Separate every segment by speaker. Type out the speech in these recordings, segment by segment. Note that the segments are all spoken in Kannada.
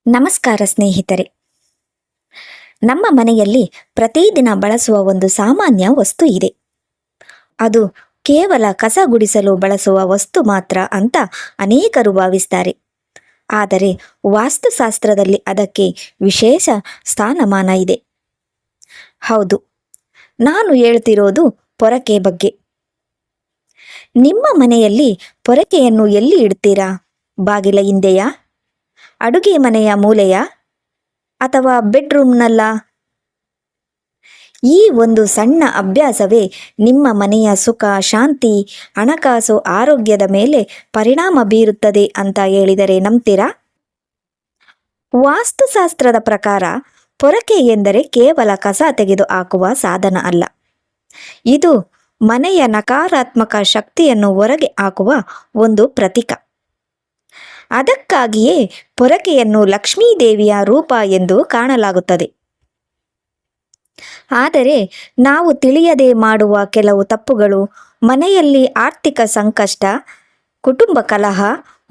Speaker 1: ನಮಸ್ಕಾರ ಸ್ನೇಹಿತರೆ. ನಮ್ಮ ಮನೆಯಲ್ಲಿ ಪ್ರತಿದಿನ ಬಳಸುವ ಒಂದು ಸಾಮಾನ್ಯ ವಸ್ತು ಇದೆ. ಅದು ಕೇವಲ ಕಸ ಗುಡಿಸಲು ಬಳಸುವ ವಸ್ತು ಮಾತ್ರ ಅಂತ ಅನೇಕರು ಭಾವಿಸ್ತಾರೆ. ಆದರೆ ವಾಸ್ತುಶಾಸ್ತ್ರದಲ್ಲಿ ಅದಕ್ಕೆ ವಿಶೇಷ ಸ್ಥಾನಮಾನ ಇದೆ. ಹೌದು, ನಾನು ಹೇಳ್ತಿರೋದು ಪೊರಕೆ ಬಗ್ಗೆ. ನಿಮ್ಮ ಮನೆಯಲ್ಲಿ ಪೊರಕೆಯನ್ನು ಎಲ್ಲಿ ಇಡ್ತೀರಾ? ಬಾಗಿಲ ಹಿಂದೆಯಾ, ಅಡುಗೆ ಮನೆಯ ಮೂಲೆಯ, ಅಥವಾ ಬೆಡ್ರೂಮ್ನಲ್ಲ? ಈ ಒಂದು ಸಣ್ಣ ಅಭ್ಯಾಸವೇ ನಿಮ್ಮ ಮನೆಯ ಸುಖ, ಶಾಂತಿ, ಹಣಕಾಸು, ಆರೋಗ್ಯದ ಮೇಲೆ ಪರಿಣಾಮ ಬೀರುತ್ತದೆ ಅಂತ ಹೇಳಿದರೆ ನಂಬ್ತೀರಾ? ವಾಸ್ತುಶಾಸ್ತ್ರದ ಪ್ರಕಾರ ಪೊರಕೆ ಎಂದರೆ ಕೇವಲ ಕಸ ತೆಗೆದು ಹಾಕುವ ಸಾಧನ ಅಲ್ಲ. ಇದು ಮನೆಯ ನಕಾರಾತ್ಮಕ ಶಕ್ತಿಯನ್ನು ಹೊರಗೆ ಹಾಕುವ ಒಂದು ಪ್ರತೀಕ. ಅದಕ್ಕಾಗಿಯೇ ಪೊರಕೆಯನ್ನು ಲಕ್ಷ್ಮೀದೇವಿಯ ರೂಪ ಎಂದು ಕಾಣಲಾಗುತ್ತದೆ. ಆದರೆ ನಾವು ತಿಳಿಯದೆ ಮಾಡುವ ಕೆಲವು ತಪ್ಪುಗಳು ಮನೆಯಲ್ಲಿ ಆರ್ಥಿಕ ಸಂಕಷ್ಟ, ಕುಟುಂಬ ಕಲಹ,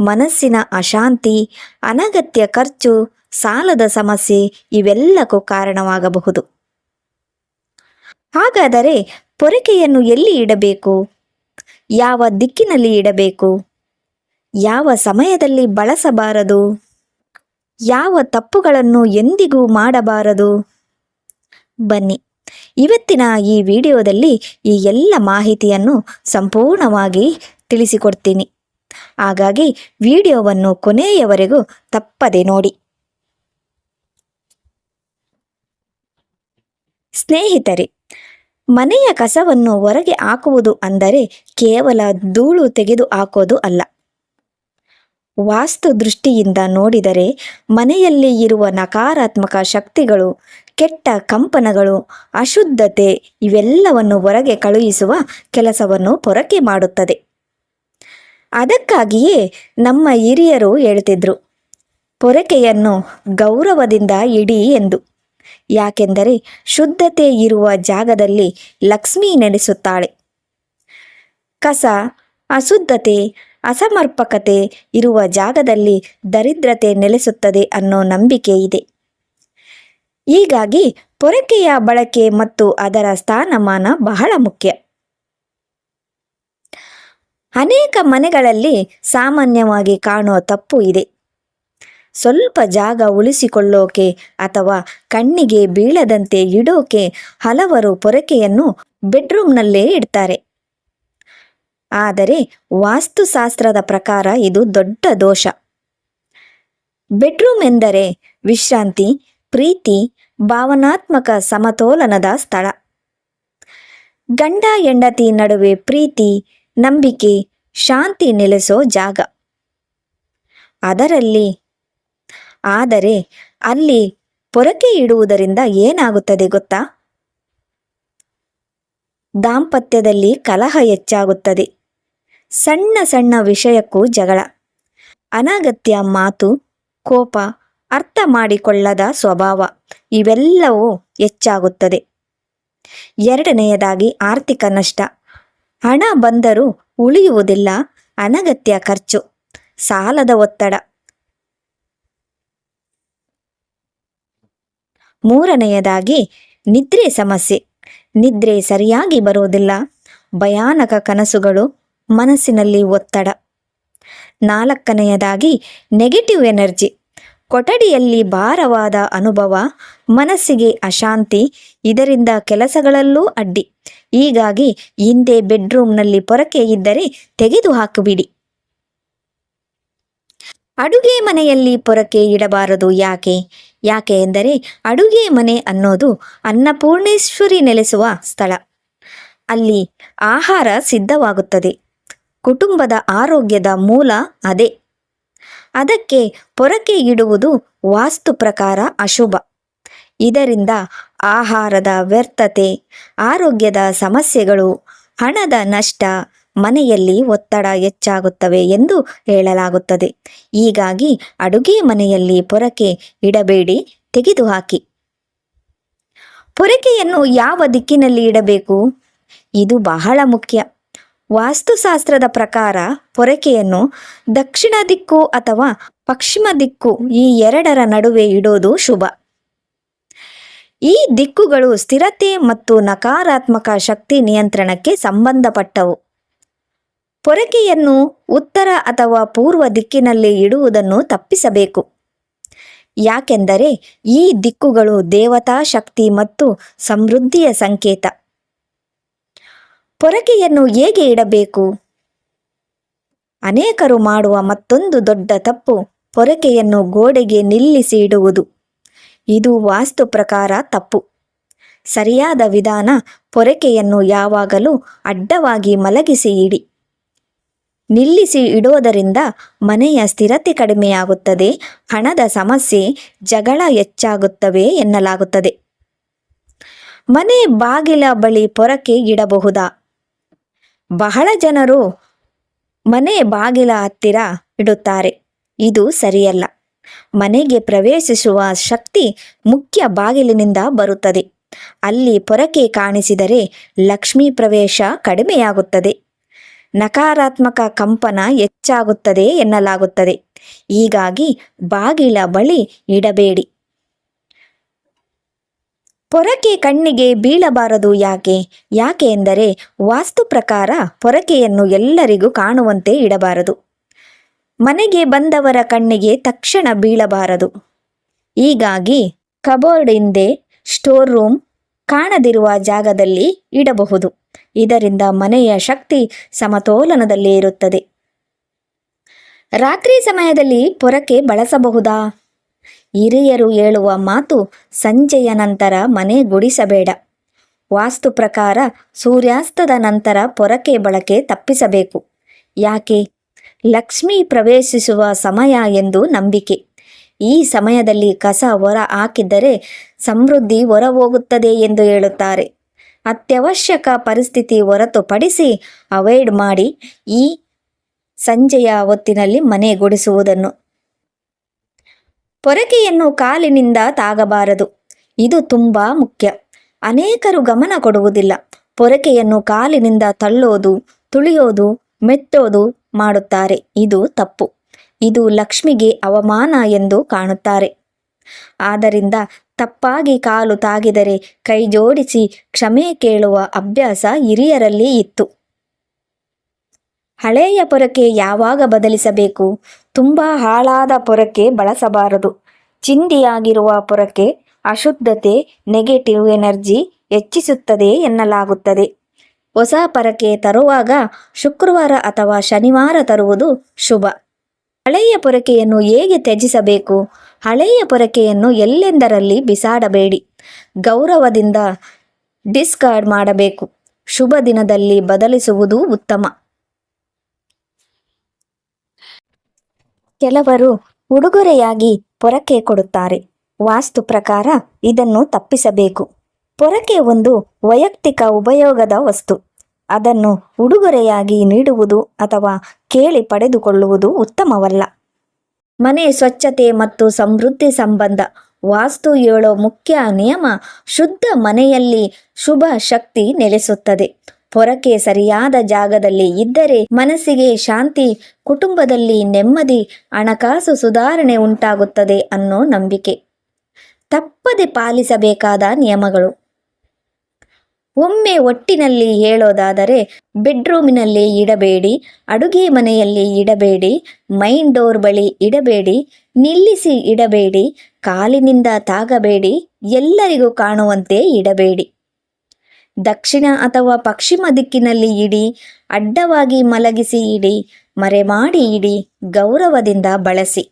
Speaker 1: ಮನಸ್ಸಿನ ಅಶಾಂತಿ, ಅನಗತ್ಯ ಖರ್ಚು, ಸಾಲದ ಸಮಸ್ಯೆ ಇವೆಲ್ಲಕ್ಕೂ ಕಾರಣವಾಗಬಹುದು. ಹಾಗಾದರೆ ಪೊರಕೆಯನ್ನು ಎಲ್ಲಿ ಇಡಬೇಕು? ಯಾವ ದಿಕ್ಕಿನಲ್ಲಿ ಇಡಬೇಕು? ಯಾವ ಸಮಯದಲ್ಲಿ ಬಳಸಬಾರದು? ಯಾವ ತಪ್ಪುಗಳನ್ನು ಎಂದಿಗೂ ಮಾಡಬಾರದು? ಬನ್ನಿ, ಇವತ್ತಿನ ಈ ವಿಡಿಯೋದಲ್ಲಿ ಈ ಎಲ್ಲ ಮಾಹಿತಿಯನ್ನು ಸಂಪೂರ್ಣವಾಗಿ ತಿಳಿಸಿಕೊಡ್ತೀನಿ. ಹಾಗಾಗಿ ವಿಡಿಯೋವನ್ನು ಕೊನೆಯವರೆಗೂ ತಪ್ಪದೆ ನೋಡಿ. ಸ್ನೇಹಿತರೆ, ಮನೆಯ ಕಸವನ್ನು ಹೊರಗೆ ಹಾಕುವುದು ಅಂದರೆ ಕೇವಲ ಧೂಳು ತೆಗೆದು ಹಾಕೋದು ಅಲ್ಲ. ವಾಸ್ತು ದೃಷ್ಟಿಯಿಂದ ನೋಡಿದರೆ ಮನೆಯಲ್ಲಿ ಇರುವ ನಕಾರಾತ್ಮಕ ಶಕ್ತಿಗಳು, ಕೆಟ್ಟ ಕಂಪನಗಳು, ಅಶುದ್ಧತೆ ಇವೆಲ್ಲವನ್ನು ಹೊರಗೆ ಕಳುಹಿಸುವ ಕೆಲಸವನ್ನು ಪೊರಕೆ ಮಾಡುತ್ತದೆ. ಅದಕ್ಕಾಗಿಯೇ ನಮ್ಮ ಹಿರಿಯರು ಹೇಳ್ತಿದ್ರು, ಪೊರಕೆಯನ್ನು ಗೌರವದಿಂದ ಇಡಿ ಎಂದು. ಯಾಕೆಂದರೆ ಶುದ್ಧತೆ ಇರುವ ಜಾಗದಲ್ಲಿ ಲಕ್ಷ್ಮಿ ನೆಲೆಸುತ್ತಾಳೆ. ಕಸ, ಅಶುದ್ಧತೆ, ಅಸಮರ್ಪಕತೆ ಇರುವ ಜಾಗದಲ್ಲಿ ದರಿದ್ರತೆ ನೆಲೆಸುತ್ತದೆ ಅನ್ನೋ ನಂಬಿಕೆ ಇದೆ. ಹೀಗಾಗಿ ಪೊರಕೆಯ ಬಳಕೆ ಮತ್ತು ಅದರ ಸ್ಥಾನಮಾನ ಬಹಳ ಮುಖ್ಯ. ಅನೇಕ ಮನೆಗಳಲ್ಲಿ ಸಾಮಾನ್ಯವಾಗಿ ಕಾಣೋ ತಪ್ಪು ಇದೆ. ಸ್ವಲ್ಪ ಜಾಗ ಉಳಿಸಿಕೊಳ್ಳೋಕೆ ಅಥವಾ ಕಣ್ಣಿಗೆ ಬೀಳದಂತೆ ಇಡೋಕೆ ಹಲವರು ಪೊರಕೆಯನ್ನು ಬೆಡ್ರೂಮ್ನಲ್ಲೇ ಇಡ್ತಾರೆ. ಆದರೆ ವಾಸ್ತುಶಾಸ್ತ್ರದ ಪ್ರಕಾರ ಇದು ದೊಡ್ಡ ದೋಷ. ಬೆಡ್ರೂಮ್ ಎಂದರೆ ವಿಶ್ರಾಂತಿ, ಪ್ರೀತಿ, ಭಾವನಾತ್ಮಕ ಸಮತೋಲನದ ಸ್ಥಳ. ಗಂಡ ಹೆಂಡತಿ ನಡುವೆ ಪ್ರೀತಿ, ನಂಬಿಕೆ, ಶಾಂತಿ ನೆಲೆಸೋ ಜಾಗ. ಆದರೆ ಅಲ್ಲಿ ಪೊರಕೆ ಇಡುವುದರಿಂದ ಏನಾಗುತ್ತದೆ ಗೊತ್ತಾ? ದಾಂಪತ್ಯದಲ್ಲಿ ಕಲಹ ಹೆಚ್ಚಾಗುತ್ತದೆ. ಸಣ್ಣ ಸಣ್ಣ ವಿಷಯಕ್ಕೂ ಜಗಳ, ಅನಗತ್ಯ ಮಾತು, ಕೋಪ, ಅರ್ಥ ಮಾಡಿಕೊಳ್ಳದ ಸ್ವಭಾವ ಇವೆಲ್ಲವೂ ಹೆಚ್ಚಾಗುತ್ತದೆ. ಎರಡನೆಯದಾಗಿ ಆರ್ಥಿಕ ನಷ್ಟ. ಹಣ ಬಂದರೂ ಉಳಿಯುವುದಿಲ್ಲ, ಅನಗತ್ಯ ಖರ್ಚು, ಸಾಲದ ಒತ್ತಡ. ಮೂರನೆಯದಾಗಿ ನಿದ್ರೆ ಸಮಸ್ಯೆ. ನಿದ್ರೆ ಸರಿಯಾಗಿ ಬರೋದಿಲ್ಲ, ಭಯಾನಕ ಕನಸುಗಳು, ಮನಸ್ಸಿನಲ್ಲಿ ಒತ್ತಡ. ನಾಲ್ಕನೆಯದಾಗಿ ನೆಗೆಟಿವ್ ಎನರ್ಜಿ. ಕೊಠಡಿಯಲ್ಲಿ ಭಾರವಾದ ಅನುಭವ, ಮನಸ್ಸಿಗೆ ಅಶಾಂತಿ, ಇದರಿಂದ ಕೆಲಸಗಳಲ್ಲೂ ಅಡ್ಡಿ. ಹೀಗಾಗಿ ಹಿಂದೆ ಬೆಡ್ರೂಮ್ನಲ್ಲಿ ಪೊರಕೆ ಇದ್ದರೆ ತೆಗೆದು ಹಾಕಿಬಿಡಿ. ಅಡುಗೆ ಮನೆಯಲ್ಲಿ ಪೊರಕೆ ಇಡಬಾರದು. ಯಾಕೆ ಎಂದರೆ ಅಡುಗೆ ಮನೆ ಅನ್ನೋದು ಅನ್ನಪೂರ್ಣೇಶ್ವರಿ ನೆಲೆಸುವ ಸ್ಥಳ. ಅಲ್ಲಿ ಆಹಾರ ಸಿದ್ಧವಾಗುತ್ತದೆ. ಕುಟುಂಬದ ಆರೋಗ್ಯದ ಮೂಲ ಅದೇ. ಅದಕ್ಕೆ ಪೊರಕೆ ಇಡುವುದು ವಾಸ್ತು ಪ್ರಕಾರ ಅಶುಭ. ಇದರಿಂದ ಆಹಾರದ ವ್ಯರ್ಥತೆ, ಆರೋಗ್ಯದ ಸಮಸ್ಯೆಗಳು, ಹಣದ ನಷ್ಟ, ಮನೆಯಲ್ಲಿ ಒತ್ತಡ ಹೆಚ್ಚಾಗುತ್ತವೆ ಎಂದು ಹೇಳಲಾಗುತ್ತದೆ. ಹೀಗಾಗಿ ಅಡುಗೆ ಮನೆಯಲ್ಲಿ ಪೊರಕೆ ಇಡಬೇಡಿ, ತೆಗೆದುಹಾಕಿ. ಪೊರಕೆಯನ್ನು ಯಾವ ದಿಕ್ಕಿನಲ್ಲಿ ಇಡಬೇಕು? ಇದು ಬಹಳ ಮುಖ್ಯ. ವಾಸ್ತುಶಾಸ್ತ್ರದ ಪ್ರಕಾರ ಪೊರಕೆಯನ್ನು ದಕ್ಷಿಣ ದಿಕ್ಕು ಅಥವಾ ಪಶ್ಚಿಮ ದಿಕ್ಕು ಈ ಎರಡರ ನಡುವೆ ಇಡೋದು ಶುಭ. ಈ ದಿಕ್ಕುಗಳು ಸ್ಥಿರತೆ ಮತ್ತು ನಕಾರಾತ್ಮಕ ಶಕ್ತಿ ನಿಯಂತ್ರಣಕ್ಕೆ ಸಂಬಂಧಪಟ್ಟವು. ಪೊರಕೆಯನ್ನು ಉತ್ತರ ಅಥವಾ ಪೂರ್ವ ದಿಕ್ಕಿನಲ್ಲಿ ಇಡುವುದನ್ನು ತಪ್ಪಿಸಬೇಕು. ಯಾಕೆಂದರೆ ಈ ದಿಕ್ಕುಗಳು ದೇವತಾ ಶಕ್ತಿ ಮತ್ತು ಸಮೃದ್ಧಿಯ ಸಂಕೇತ. ಪೊರಕೆಯನ್ನು ಹೇಗೆ ಇಡಬೇಕು? ಅನೇಕರು ಮಾಡುವ ಮತ್ತೊಂದು ದೊಡ್ಡ ತಪ್ಪು ಪೊರಕೆಯನ್ನು ಗೋಡೆಗೆ ನಿಲ್ಲಿಸಿ ಇಡುವುದು. ಇದು ವಾಸ್ತು ಪ್ರಕಾರ ತಪ್ಪು. ಸರಿಯಾದ ವಿಧಾನ ಪೊರಕೆಯನ್ನು ಯಾವಾಗಲೂ ಅಡ್ಡವಾಗಿ ಮಲಗಿಸಿ ಇಡಿ. ನಿಲ್ಲಿಸಿ ಇಡೋದರಿಂದ ಮನೆಯ ಸ್ಥಿರತೆ ಕಡಿಮೆಯಾಗುತ್ತದೆ, ಹಣದ ಸಮಸ್ಯೆ, ಜಗಳ ಹೆಚ್ಚಾಗುತ್ತವೆ ಎನ್ನಲಾಗುತ್ತದೆ. ಮನೆ ಬಾಗಿಲ ಬಳಿ ಪೊರಕೆ ಇಡಬಹುದಾ? ಬಹಳ ಜನರು ಮನೆ ಬಾಗಿಲ ಹತ್ತಿರ ಇಡುತ್ತಾರೆ. ಇದು ಸರಿಯಲ್ಲ. ಮನೆಗೆ ಪ್ರವೇಶಿಸುವ ಶಕ್ತಿ ಮುಖ್ಯ ಬಾಗಿಲಿನಿಂದ ಬರುತ್ತದೆ. ಅಲ್ಲಿ ಪೊರಕೆ ಕಾಣಿಸಿದರೆ ಲಕ್ಷ್ಮೀ ಪ್ರವೇಶ ಕಡಿಮೆಯಾಗುತ್ತದೆ, ನಕಾರಾತ್ಮಕ ಕಂಪನ ಹೆಚ್ಚಾಗುತ್ತದೆ ಎನ್ನಲಾಗುತ್ತದೆ. ಹೀಗಾಗಿ ಬಾಗಿಲ ಬಳಿ ಇಡಬೇಡಿ. ಪೊರಕೆ ಕಣ್ಣಿಗೆ ಬೀಳಬಾರದು. ಯಾಕೆ ಎಂದರೆ ವಾಸ್ತು ಪ್ರಕಾರ ಪೊರಕೆಯನ್ನು ಎಲ್ಲರಿಗೂ ಕಾಣುವಂತೆ ಇಡಬಾರದು. ಮನೆಗೆ ಬಂದವರ ಕಣ್ಣಿಗೆ ತಕ್ಷಣ ಬೀಳಬಾರದು. ಹೀಗಾಗಿ ಕಬೋರ್ಡ್ ಹಿಂದೆ, ಸ್ಟೋರ್ ರೂಮ್, ಕಾಣದಿರುವ ಜಾಗದಲ್ಲಿ ಇಡಬಹುದು. ಇದರಿಂದ ಮನೆಯ ಶಕ್ತಿ ಸಮತೋಲನದಲ್ಲಿ ಇರುತ್ತದೆ. ರಾತ್ರಿ ಸಮಯದಲ್ಲಿ ಪೊರಕೆ ಬಳಸಬಹುದಾ? ಹಿರಿಯರು ಹೇಳುವ ಮಾತು ಸಂಜೆಯ ನಂತರ ಮನೆ ಗುಡಿಸಬೇಡ. ವಾಸ್ತು ಪ್ರಕಾರ ಸೂರ್ಯಾಸ್ತದ ನಂತರ ಪೊರಕೆ ಬಳಕೆ ತಪ್ಪಿಸಬೇಕು. ಯಾಕೆ? ಲಕ್ಷ್ಮಿ ಪ್ರವೇಶಿಸುವ ಸಮಯ ಎಂದು ನಂಬಿಕೆ. ಈ ಸಮಯದಲ್ಲಿ ಕಸ ಹೊರ ಹಾಕಿದ್ದರೆ ಸಮೃದ್ಧಿ ಹೊರ ಹೋಗುತ್ತದೆ ಎಂದು ಹೇಳುತ್ತಾರೆ. ಅತ್ಯವಶ್ಯಕ ಪರಿಸ್ಥಿತಿ ಹೊರತುಪಡಿಸಿ ಅವಾಯ್ಡ್ ಮಾಡಿ ಈ ಸಂಜೆಯ ಹೊತ್ತಿನಲ್ಲಿ ಮನೆ ಗುಡಿಸುವುದನ್ನು. ಪೊರಕೆಯನ್ನು ಕಾಲಿನಿಂದ ತಾಗಬಾರದು. ಇದು ತುಂಬ ಮುಖ್ಯ. ಅನೇಕರು ಗಮನ ಕೊಡುವುದಿಲ್ಲ. ಪೊರಕೆಯನ್ನು ಕಾಲಿನಿಂದ ತಳ್ಳೋದು, ತುಳಿಯೋದು, ಮೆಟ್ಟೋದು ಮಾಡುತ್ತಾರೆ. ಇದು ತಪ್ಪು. ಇದು ಲಕ್ಷ್ಮಿಗೆ ಅವಮಾನ ಎಂದು ಕಾಣುತ್ತಾರೆ. ಆದ್ದರಿಂದ ತಪ್ಪಾಗಿ ಕಾಲು ತಾಗಿದರೆ ಕೈ ಜೋಡಿಸಿ ಕ್ಷಮೆ ಕೇಳುವ ಅಭ್ಯಾಸ ಹಿರಿಯರಲ್ಲಿ ಇತ್ತು. ಹಳೆಯ ಪೊರಕೆ ಯಾವಾಗ ಬದಲಿಸಬೇಕು? ತುಂಬ ಹಾಳಾದ ಪೊರಕೆ ಬಳಸಬಾರದು. ಚಿಂದಿಯಾಗಿರುವ ಪೊರಕೆ ಅಶುದ್ಧತೆ, ನೆಗೆಟಿವ್ ಎನರ್ಜಿ ಹೆಚ್ಚಿಸುತ್ತದೆ ಎನ್ನಲಾಗುತ್ತದೆ. ಹೊಸ ಪೊರಕೆ ತರುವಾಗ ಶುಕ್ರವಾರ ಅಥವಾ ಶನಿವಾರ ತರುವುದು ಶುಭ. ಹಳೆಯ ಪೊರಕೆಯನ್ನು ಹೇಗೆ ತ್ಯಜಿಸಬೇಕು? ಹಳೆಯ ಪೊರಕೆಯನ್ನು ಎಲ್ಲೆಂದರಲ್ಲಿ ಬಿಸಾಡಬೇಡಿ. ಗೌರವದಿಂದ ಡಿಸ್ಕಾರ್ಡ್ ಮಾಡಬೇಕು. ಶುಭ ದಿನದಲ್ಲಿ ಬದಲಿಸುವುದು ಉತ್ತಮ. ಕೆಲವರು ಉಡುಗೊರೆಯಾಗಿ ಪೊರಕೆ ಕೊಡುತ್ತಾರೆ. ವಾಸ್ತು ಪ್ರಕಾರ ಇದನ್ನು ತಪ್ಪಿಸಬೇಕು. ಪೊರಕೆ ಒಂದು ವೈಯಕ್ತಿಕ ಉಪಯೋಗದ ವಸ್ತು. ಅದನ್ನು ಉಡುಗೊರೆಯಾಗಿ ನೀಡುವುದು ಅಥವಾ ಕೇಳಿ ಪಡೆದುಕೊಳ್ಳುವುದು ಉತ್ತಮವಲ್ಲ. ಮನೆ ಸ್ವಚ್ಛತೆ ಮತ್ತು ಸಮೃದ್ಧಿ ಸಂಬಂಧ. ವಾಸ್ತು ಹೇಳೋ ಮುಖ್ಯ ನಿಯಮ ಶುದ್ಧ ಮನೆಯಲ್ಲಿ ಶುಭ ಶಕ್ತಿ ನೆಲೆಸುತ್ತದೆ. ಪೊರಕೆ ಸರಿಯಾದ ಜಾಗದಲ್ಲಿ ಇದ್ದರೆ ಮನಸ್ಸಿಗೆ ಶಾಂತಿ, ಕುಟುಂಬದಲ್ಲಿ ನೆಮ್ಮದಿ, ಹಣಕಾಸು ಸುಧಾರಣೆ ಉಂಟಾಗುತ್ತದೆ ಅನ್ನೋ ನಂಬಿಕೆ. ತಪ್ಪದೆ ಪಾಲಿಸಬೇಕಾದ ನಿಯಮಗಳು. ಒಮ್ಮೆ ಒಟ್ಟಿನಲ್ಲಿ ಹೇಳೋದಾದರೆ ಬೆಡ್ರೂಮಿನಲ್ಲಿ ಇಡಬೇಡಿ, ಅಡುಗೆ ಮನೆಯಲ್ಲಿ ಇಡಬೇಡಿ, ಮೈನ್ ಡೋರ್ ಬಳಿ ಇಡಬೇಡಿ, ನಿಲ್ಲಿಸಿ ಇಡಬೇಡಿ, ಕಾಲಿನಿಂದ ತಾಗಬೇಡಿ, ಎಲ್ಲರಿಗೂ ಕಾಣುವಂತೆ ಇಡಬೇಡಿ. ದಕ್ಷಿಣ ಅಥವಾ ಪಶ್ಚಿಮ ದಿಕ್ಕಿನಲ್ಲಿ ಇಡಿ, ಅಡ್ಡವಾಗಿ ಮಲಗಿಸಿ ಇಡಿ, ಮರೆಮಾಡಿ ಇಡಿ, ಗೌರವದಿಂದ ಬಳಸಿ.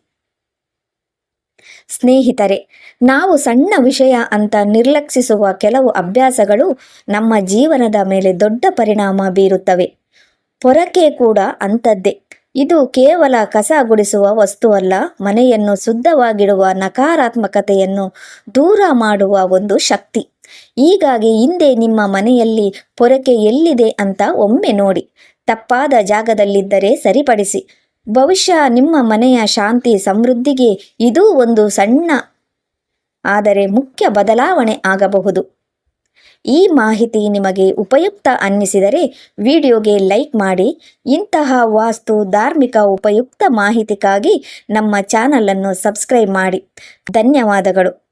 Speaker 1: ಸ್ನೇಹಿತರೆ, ನಾವು ಸಣ್ಣ ವಿಷಯ ಅಂತ ನಿರ್ಲಕ್ಷಿಸುವ ಕೆಲವು ಅಭ್ಯಾಸಗಳು ನಮ್ಮ ಜೀವನದ ಮೇಲೆ ದೊಡ್ಡ ಪರಿಣಾಮ ಬೀರುತ್ತವೆ. ಪೊರಕೆ ಕೂಡ ಅಂಥದ್ದೇ. ಇದು ಕೇವಲ ಕಸ ಗುಡಿಸುವ ವಸ್ತುವಲ್ಲ, ಮನೆಯನ್ನು ಶುದ್ಧವಾಗಿಡುವ, ನಕಾರಾತ್ಮಕತೆಯನ್ನು ದೂರ ಮಾಡುವ ಒಂದು ಶಕ್ತಿ. ಹೀಗಾಗಿ ಹಿಂದೆ ನಿಮ್ಮ ಮನೆಯಲ್ಲಿ ಪೊರಕೆ ಎಲ್ಲಿದೆ ಅಂತ ಒಮ್ಮೆ ನೋಡಿ. ತಪ್ಪಾದ ಜಾಗದಲ್ಲಿದ್ದರೆ ಸರಿಪಡಿಸಿ. ಬಹುಶಃ ನಿಮ್ಮ ಮನೆಯ ಶಾಂತಿ, ಸಮೃದ್ಧಿಗೆ ಇದೂ ಒಂದು ಸಣ್ಣ ಆದರೆ ಮುಖ್ಯ ಬದಲಾವಣೆ ಆಗಬಹುದು. ಈ ಮಾಹಿತಿ ನಿಮಗೆ ಉಪಯುಕ್ತ ಅನ್ನಿಸಿದರೆ ವಿಡಿಯೋಗೆ ಲೈಕ್ ಮಾಡಿ. ಇಂತಹ ವಾಸ್ತು ಧಾರ್ಮಿಕ ಉಪಯುಕ್ತ ಮಾಹಿತಿಗಾಗಿ ನಮ್ಮ ಚಾನಲನ್ನು ಸಬ್ಸ್ಕ್ರೈಬ್ ಮಾಡಿ. ಧನ್ಯವಾದಗಳು.